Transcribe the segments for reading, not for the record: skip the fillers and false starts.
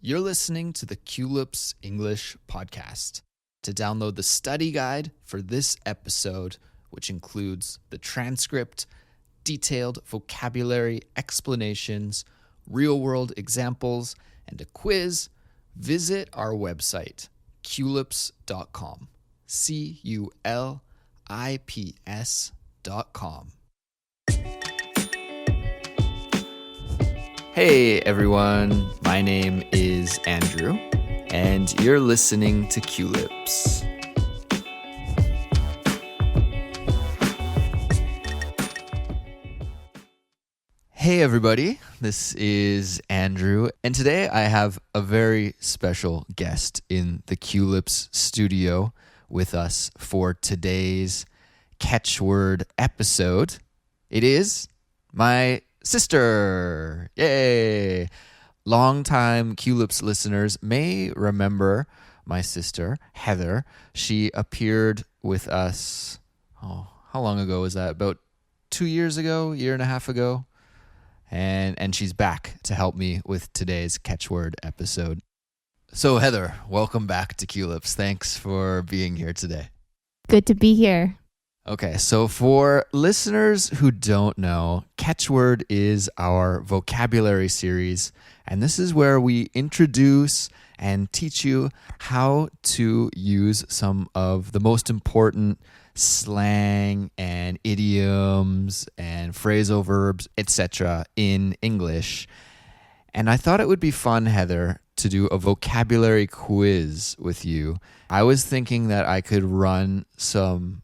You're listening to the Culips English podcast. To download the study guide for this episode, which includes the transcript, detailed vocabulary explanations, real-world examples, and a quiz, visit our website, culips.com. CULIPS.com. Hey everyone, my name is Andrew, and you're listening to Culips. Hey everybody, this is Andrew, and today I have a very special guest in the Culips studio with us for today's catchword episode. It is my sister. Yay! Longtime Culips listeners may remember my sister, Heather. She appeared with us, how long ago was that? About 2 years ago, year and a half ago. And she's back to help me with today's catchword episode. So Heather, welcome back to Culips. Thanks for being here today. Good to be here. Okay, so for listeners who don't know, Catchword is our vocabulary series, and this is where we introduce and teach you how to use some of the most important slang and idioms and phrasal verbs, etc. in English. And I thought it would be fun, Heather, to do a vocabulary quiz with you. I was thinking that I could run some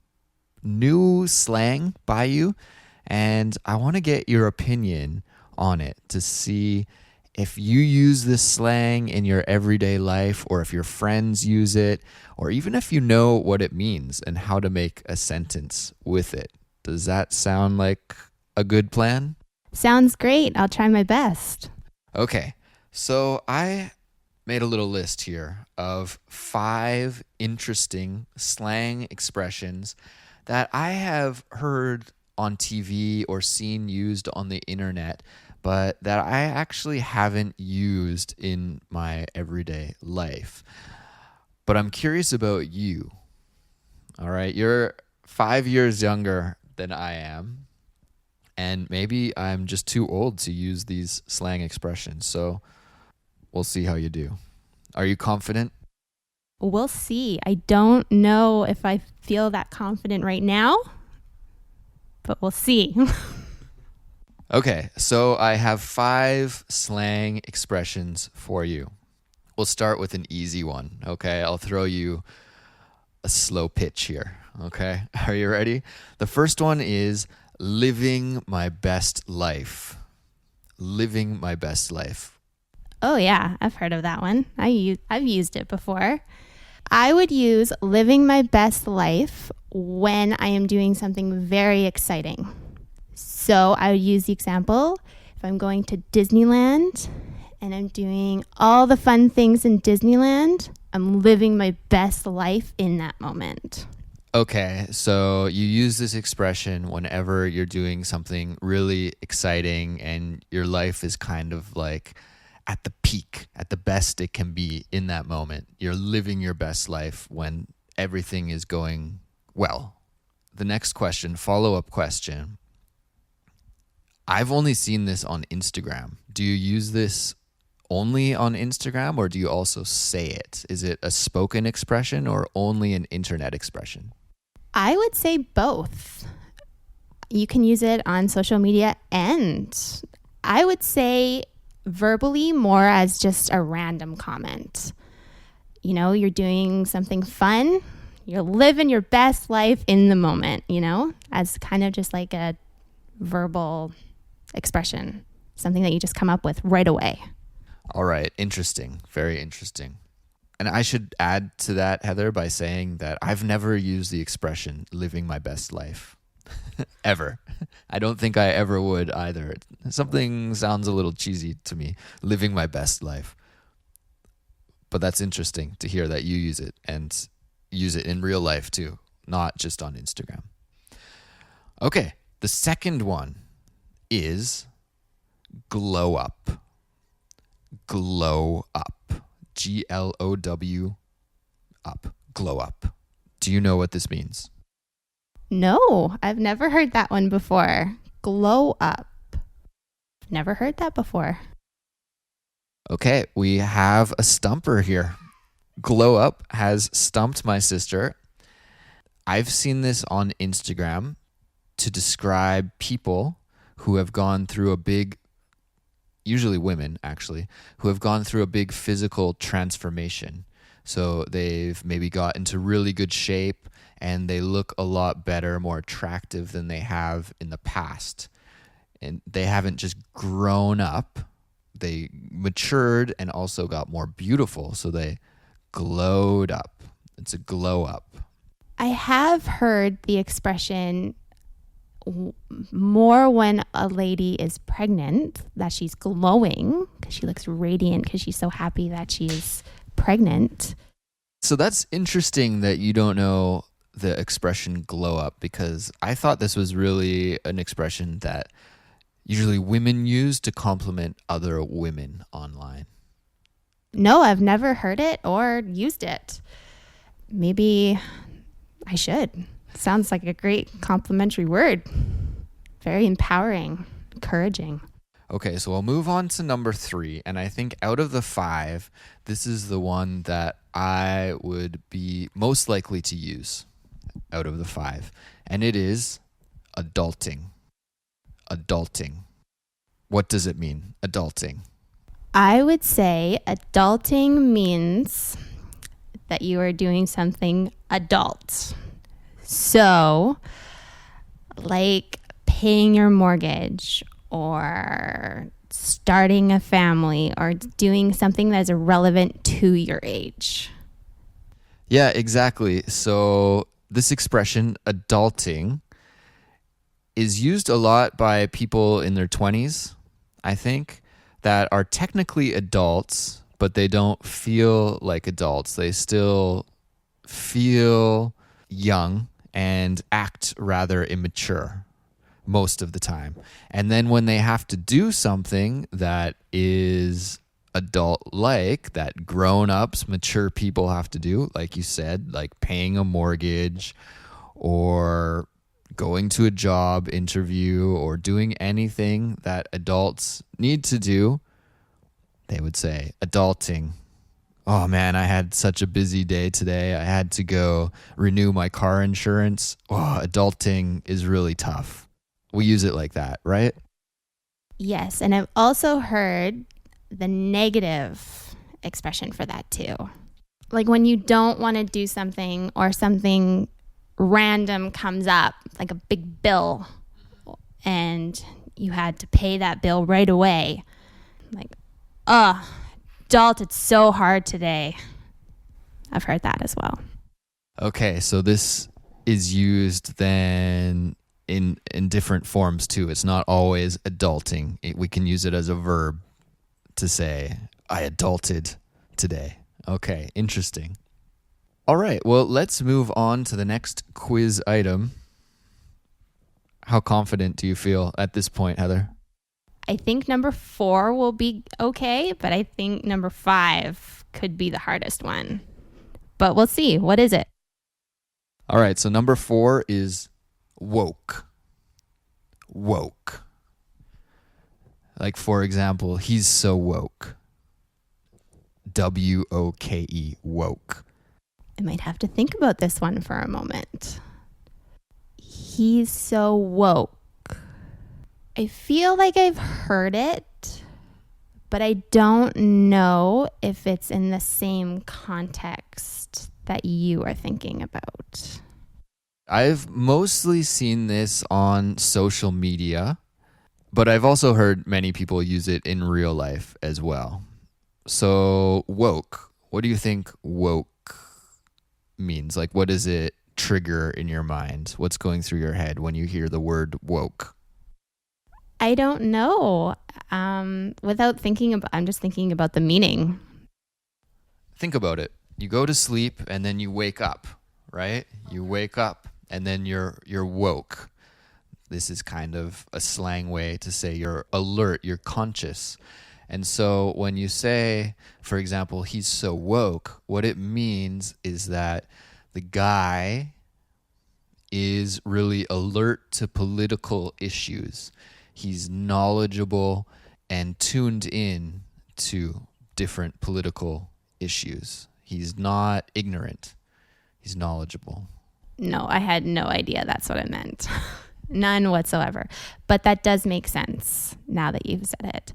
new slang by you, and I want to get your opinion on it to see if you use this slang in your everyday life, or if your friends use it, or even if you know what it means and how to make a sentence with it. Does that sound like a good plan? Sounds great. I'll try my best. Okay, so I made a little list here of 5 interesting slang expressions that I have heard on TV or seen used on the internet, but that I actually haven't used in my everyday life. But I'm curious about you. All right, you're 5 years younger than I am, and maybe I'm just too old to use these slang expressions, so we'll see how you do. Are you confident? We'll see. I don't know if I feel that confident right now, but we'll see. Okay, so I have 5 slang expressions for you. We'll start with an easy one, okay? I'll throw you a slow pitch here, okay? Are you ready? The first one is living my best life. Living my best life. Oh yeah, I've heard of that one. I've used it before. I would use living my best life when I am doing something very exciting. So I would use the example, if I'm going to Disneyland and I'm doing all the fun things in Disneyland, I'm living my best life in that moment. Okay, so you use this expression whenever you're doing something really exciting and your life is kind of like at the peak, at the best it can be in that moment. You're living your best life when everything is going well. The next question, follow-up question. I've only seen this on Instagram. Do you use this only on Instagram, or do you also say it? Is it a spoken expression or only an internet expression? I would say both. You can use it on social media, and I would say verbally more as just a random comment. You know, you're doing something fun, you're living your best life in the moment, you know, as kind of just like a verbal expression, something that you just come up with right away. All right, interesting, very interesting. And I should add to that, Heather, by saying that I've never used the expression living my best life. Ever. I don't think I ever would either. Something sounds a little cheesy to me, living my best life. But that's interesting to hear that you use it, and use it in real life too, not just on Instagram. Okay, the second one is glow up. Glow up. Glow up. Glow up. Do you know what this means? No, I've never heard that one before. Glow up. Never heard that before. Okay, we have a stumper here. Glow up has stumped my sister. I've seen this on Instagram to describe people who have gone through a big, usually women actually, who have gone through a big physical transformation. So they've maybe got into really good shape and they look a lot better, more attractive than they have in the past. And they haven't just grown up, they matured and also got more beautiful. So they glowed up. It's a glow up. I have heard the expression more when a lady is pregnant, that she's glowing because she looks radiant because she's so happy that she's pregnant. So that's interesting that you don't know the expression glow up, because I thought this was really an expression that usually women use to compliment other women online. No, I've never heard it or used it. Maybe I should. Sounds like a great complimentary word. Very empowering, encouraging. Okay, so we'll move on to number 3. And I think out of the 5, this is the one that I would be most likely to use out of the 5. And it is adulting. Adulting. What does it mean, adulting? I would say adulting means that you are doing something adult. So, like paying your mortgage or starting a family or doing something that is relevant to your age. Yeah, exactly. So this expression, adulting, is used a lot by people in their 20s, I think, that are technically adults, but they don't feel like adults. They still feel young and act rather immature most of the time. And then when they have to do something that is adult-like, that grown-ups, mature people have to do, like you said, like paying a mortgage or going to a job interview or doing anything that adults need to do, they would say adulting. Oh man, I had such a busy day today. I had to go renew my car insurance. Oh, adulting is really tough. We use it like that, right? Yes, and I've also heard the negative expression for that too. Like when you don't want to do something or something random comes up, like a big bill, and you had to pay that bill right away. Like, adult, it's so hard today. I've heard that as well. Okay, so this is used then in different forms too. It's not always adulting. We can use it as a verb to say, I adulted today. Okay, interesting. All right, well, let's move on to the next quiz item. How confident do you feel at this point, Heather? I think number 4 will be okay, but I think number 5 could be the hardest one. But we'll see. What is it? All right, so number 4 is woke. Woke. Like, for example, he's so woke. W-O-K-E, woke. I might have to think about this one for a moment. He's so woke. I feel like I've heard it, but I don't know if it's in the same context that you are thinking about. I've mostly seen this on social media, but I've also heard many people use it in real life as well. So, woke. What do you think woke means? Like, what does it trigger in your mind? What's going through your head when you hear the word woke? I don't know. Without thinking about, I'm just thinking about the meaning. Think about it. You go to sleep and then you wake up, right? You wake up and then you're woke. This is kind of a slang way to say you're alert, you're conscious. And so when you say, for example, he's so woke, what it means is that the guy is really alert to political issues. He's knowledgeable and tuned in to different political issues. He's not ignorant. He's knowledgeable. No, I had no idea that's what it meant. None whatsoever. But that does make sense now that you've said it.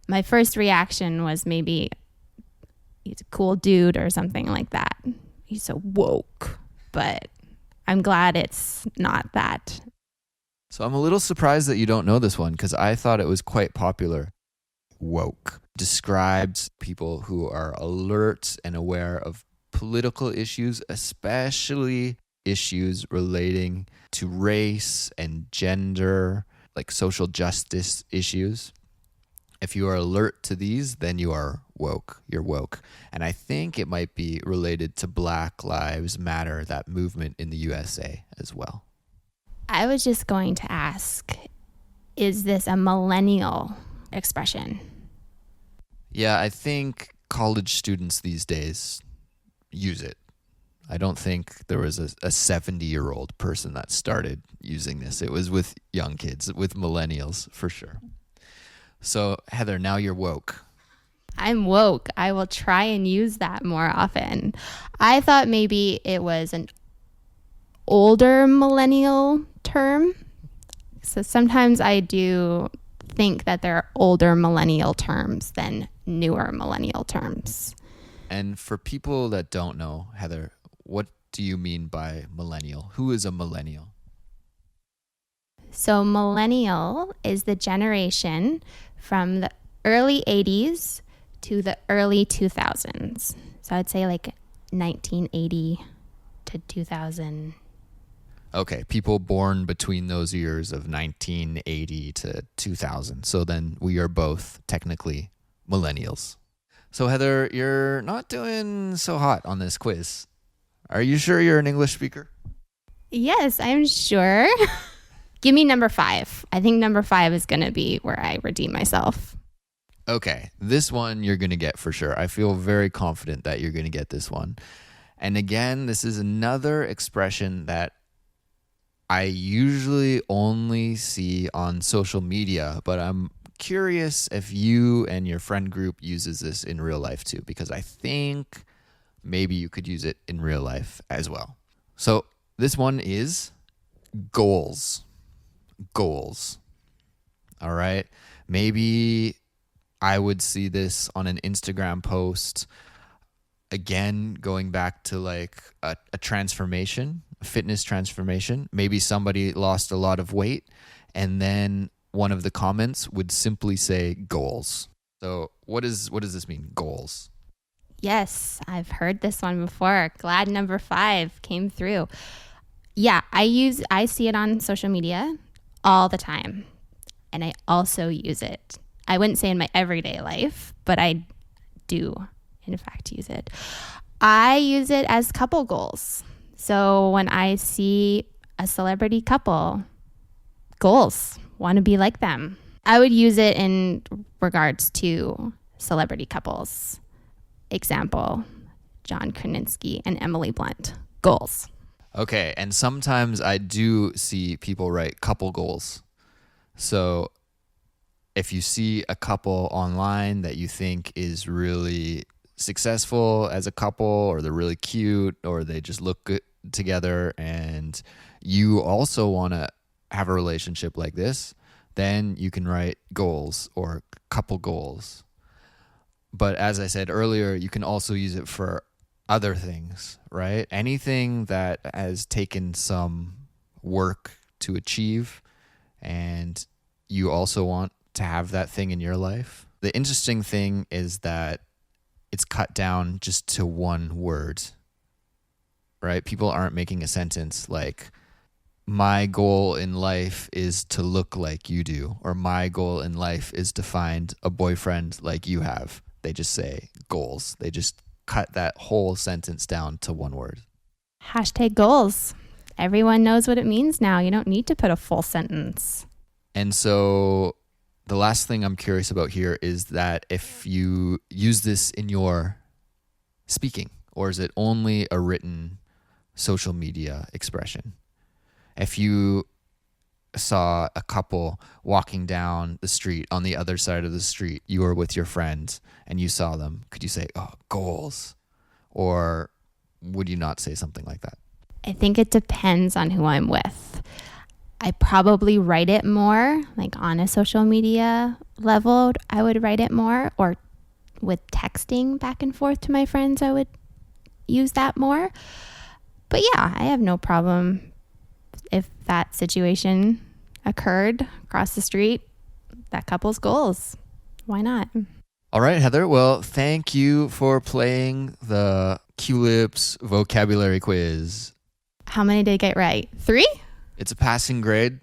My first reaction was maybe he's a cool dude or something like that. He's so woke. But I'm glad it's not that. So I'm a little surprised that you don't know this one because I thought it was quite popular. Woke describes people who are alert and aware of political issues, especially issues relating to race and gender, like social justice issues. If you are alert to these, then you are woke. You're woke. And I think it might be related to Black Lives Matter, that movement in the USA as well. I was just going to ask, is this a millennial expression? Yeah, I think college students these days use it. I don't think there was a 70-year-old person that started using this. It was with young kids, with millennials for sure. So, Heather, now you're woke. I'm woke. I will try and use that more often. I thought maybe it was an older millennial term. So sometimes I do think that there are older millennial terms than newer millennial terms. And for people that don't know, Heather, what do you mean by millennial? Who is a millennial? So millennial is the generation from the early 80s to the early 2000s. So I'd say like 1980 to 2000. Okay, people born between those years of 1980 to 2000. So then we are both technically millennials. So Heather, you're not doing so hot on this quiz. Are you sure you're an English speaker? Yes, I'm sure. Give me number 5. I think number 5 is going to be where I redeem myself. Okay, this one you're going to get for sure. I feel very confident that you're going to get this one. And again, this is another expression that I usually only see on social media, but I'm curious if you and your friend group uses this in real life too, because I think maybe you could use it in real life as well. So this one is goals. Goals. All right. Maybe I would see this on an Instagram post. Again, going back to like a transformation, a fitness transformation. Maybe somebody lost a lot of weight and then one of the comments would simply say goals. So what does this mean? Goals. Yes, I've heard this one before. Glad number 5 came through. Yeah, I see it on social media all the time. And I also use it. I wouldn't say in my everyday life, but I do, in fact, use it. I use it as couple goals. So when I see a celebrity couple, goals, want to be like them. I would use it in regards to celebrity couples. Example, John Krasinski and Emily Blunt. Goals. Okay, and sometimes I do see people write couple goals. So if you see a couple online that you think is really successful as a couple, or they're really cute, or they just look good together, and you also want to have a relationship like this, then you can write goals or couple goals. But as I said earlier, you can also use it for other things, right? Anything that has taken some work to achieve and you also want to have that thing in your life. The interesting thing is that it's cut down just to one word, right? People aren't making a sentence like, my goal in life is to look like you do, or my goal in life is to find a boyfriend like you have. They just say goals. They just cut that whole sentence down to one word. Hashtag goals. Everyone knows what it means now. You don't need to put a full sentence. And so the last thing I'm curious about here is that if you use this in your speaking, or is it only a written social media expression? If you saw a couple walking down the street on the other side of the street, you were with your friends and you saw them, could you say, oh, goals? Or would you not say something like that? I think it depends on who I'm with. I probably write it more, like on a social media level, I would write it more, or with texting back and forth to my friends, I would use that more. But yeah, I have no problem if that situation occurred across the street, that couple's goals. Why not? All right, Heather. Well, thank you for playing the Culips vocabulary quiz. How many did I get right? 3? It's a passing grade,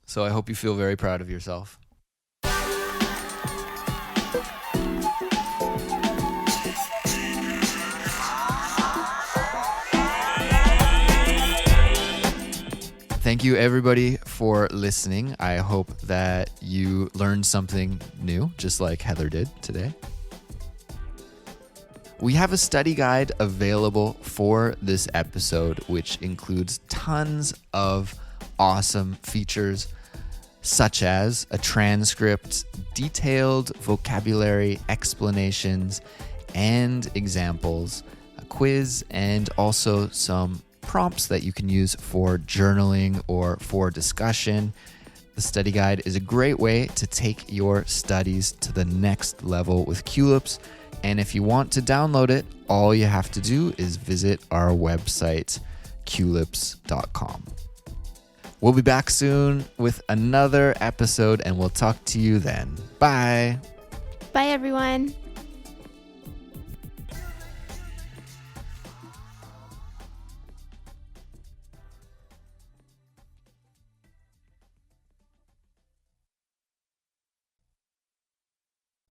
so I hope you feel very proud of yourself. Thank you, everybody, for listening. I hope that you learned something new, just like Heather did today. We have a study guide available for this episode, which includes tons of awesome features, such as a transcript, detailed vocabulary explanations and examples, a quiz, and also some prompts that you can use for journaling or for discussion. The study guide is a great way to take your studies to the next level with Culips. And if you want to download it, all you have to do is visit our website, culips.com. We'll be back soon with another episode, and we'll talk to you then. Bye. Bye, everyone.